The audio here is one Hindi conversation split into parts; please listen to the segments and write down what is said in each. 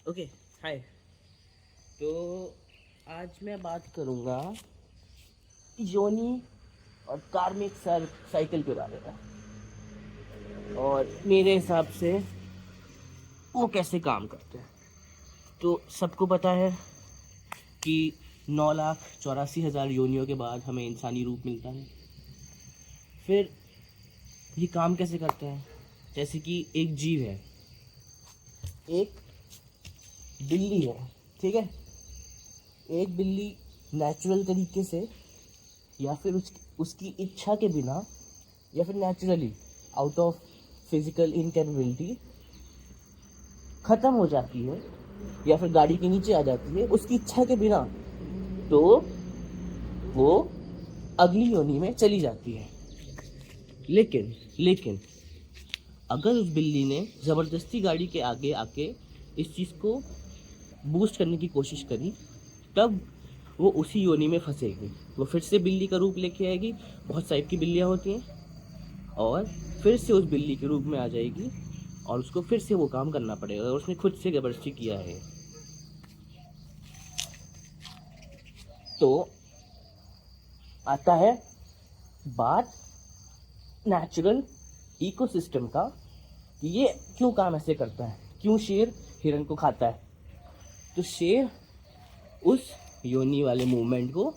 ओके, हाय। तो आज मैं बात करूँगा योनी और कार्मिक साइकिल के बारे में, और मेरे हिसाब से वो कैसे काम करते हैं। तो सबको पता है कि 9,84,000 योनियों के बाद हमें इंसानी रूप मिलता है। फिर ये काम कैसे करते हैं? जैसे कि एक जीव है, एक बिल्ली है, ठीक है। एक बिल्ली नेचुरल तरीके से या फिर उसकी इच्छा के बिना या फिर naturally out of physical incapability ख़त्म हो जाती है या फिर गाड़ी के नीचे आ जाती है उसकी इच्छा के बिना, तो वो अगली योनि में चली जाती है। लेकिन अगर उस बिल्ली ने ज़बरदस्ती गाड़ी के आगे आके इस चीज़ को बूस्ट करने की कोशिश करी, तब वो उसी योनि में फंसेगी। वो फिर से बिल्ली का रूप लेके आएगी, बहुत टाइप की बिल्लियाँ होती हैं, और फिर से उस बिल्ली के रूप में आ जाएगी और उसको फिर से वो काम करना पड़ेगा और उसने खुद से ज़बरदस्ती किया है। तो आता है बात नेचुरल इकोसिस्टम का कि ये क्यों काम ऐसे करता है, क्यों शेर हिरन को खाता है। तो शेर उस योनि वाले मूवमेंट को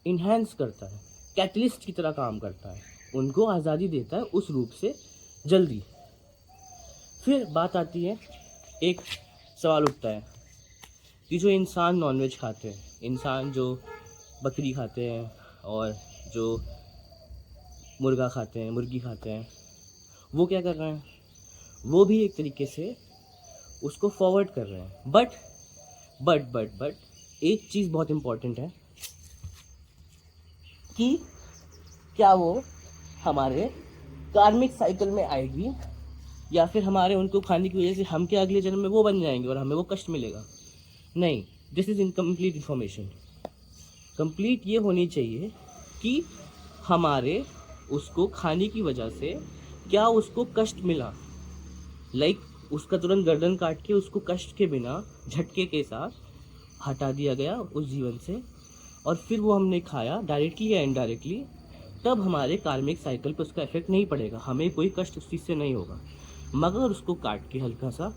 इन्हेंस करता है, कैटलिस्ट की तरह काम करता है, उनको आज़ादी देता है उस रूप से जल्दी। फिर बात आती है, एक सवाल उठता है कि जो इंसान नॉनवेज खाते हैं, इंसान जो बकरी खाते हैं और जो मुर्गा खाते हैं, मुर्गी खाते हैं, वो क्या कर रहे हैं? वो भी एक तरीके से उसको फॉरवर्ड कर रहे हैं। बट एक चीज़ बहुत इम्पॉर्टेंट है कि क्या वो हमारे कार्मिक साइकिल में आएगी या फिर हमारे उनको खाने की वजह से हम क्या अगले जन्म में वो बन जाएंगे और हमें वो कष्ट मिलेगा? नहीं, this is incomplete information. Complete ये होनी चाहिए कि हमारे उसको खाने की वजह से क्या उसको कष्ट मिला, उसका तुरंत गर्दन काट के उसको कष्ट के बिना झटके के साथ हटा दिया गया उस जीवन से, और फिर वो हमने खाया डायरेक्टली या इनडायरेक्टली, तब हमारे कार्मिक साइकिल पर उसका इफेक्ट नहीं पड़ेगा, हमें कोई कष्ट उस चीज़ से नहीं होगा। मगर उसको काट के हल्का सा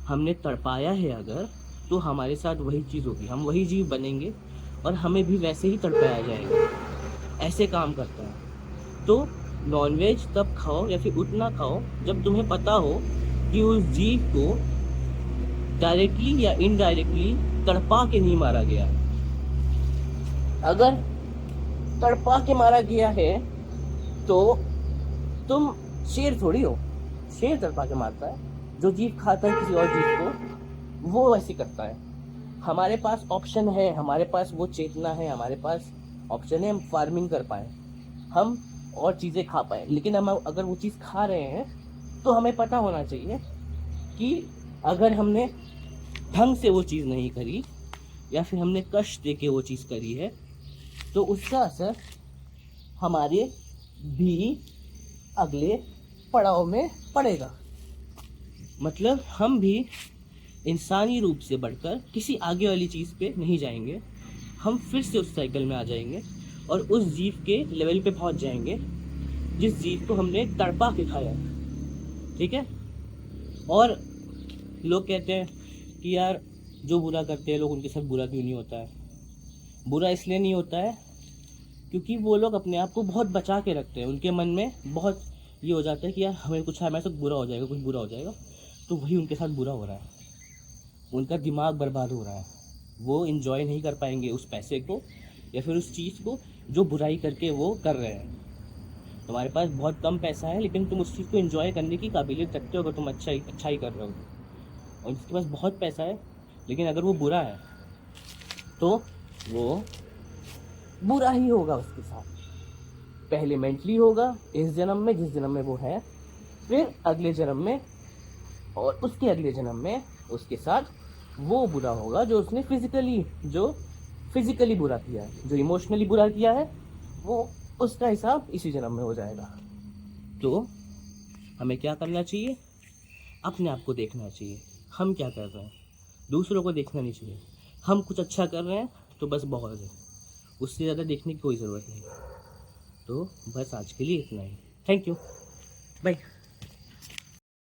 हमने तड़पाया है अगर, तो हमारे साथ वही चीज़ होगी, हम वही जीव बनेंगे और हमें भी वैसे ही तड़पाया जाएगा। ऐसे काम करता है। तो नॉनवेज तब खाओ या फिर उतना खाओ जब तुम्हें पता हो कि उस जीव को डायरेक्टली या इनडायरेक्टली तड़पा के नहीं मारा गया। अगर तड़पा के मारा गया है तो तुम शेर थोड़ी हो। शेर तड़पा के मारता है, जो जीव खाता है किसी और जीव को वो वैसे करता है। हमारे पास ऑप्शन है, हमारे पास वो चेतना है, हमारे पास ऑप्शन है, हम फार्मिंग कर पाए, हम और चीज़ें खा पाए। लेकिन हम अगर वो चीज़ खा रहे हैं तो हमें पता होना चाहिए कि अगर हमने ढंग से वो चीज़ नहीं करी या फिर हमने कष्ट दे के वो चीज़ करी है तो उसका असर हमारे भी अगले पड़ाव में पड़ेगा। मतलब हम भी इंसानी रूप से बढ़कर किसी आगे वाली चीज़ पे नहीं जाएंगे, हम फिर से उस साइकिल में आ जाएंगे और उस जीव के लेवल पे पहुंच जाएंगे जिस जीव को हमने तड़पा के खाया, ठीक है। और लोग कहते हैं कि यार जो बुरा करते हैं लोग उनके साथ बुरा क्यों नहीं होता है? बुरा इसलिए नहीं होता है क्योंकि वो लोग अपने आप को बहुत बचा के रखते हैं। उनके मन में बहुत ये हो जाता है कि यार हमें कुछ हमारे साथ बुरा हो जाएगा, कुछ बुरा हो जाएगा, तो वही उनके साथ बुरा हो रहा है। उनका दिमाग बर्बाद हो रहा है, वो इन्जॉय नहीं कर पाएंगे उस पैसे को या फिर उस चीज़ को जो बुराई करके वो कर रहे हैं। तुम्हारे पास बहुत कम पैसा है लेकिन तुम उस चीज़ को एंजॉय करने की काबिलियत रखते हो अगर तुम अच्छा ही कर रहे हो। और जिसके पास बहुत पैसा है लेकिन अगर वो बुरा है तो वो बुरा ही होगा उसके साथ। पहले मेंटली होगा इस जन्म में जिस जन्म में वो है, फिर अगले जन्म में और उसके अगले जन्म में उसके साथ वो बुरा होगा जो उसने फिजिकली बुरा किया है। जो इमोशनली बुरा किया है वो उसका हिसाब इसी जन्म में हो जाएगा। तो हमें क्या करना चाहिए? अपने आप को देखना चाहिए, हम क्या कर रहे हैं। दूसरों को देखना नहीं चाहिए। हम कुछ अच्छा कर रहे हैं तो बस बहुत है, उससे ज़्यादा देखने की कोई ज़रूरत नहीं। तो बस आज के लिए इतना ही। Thank you, bye.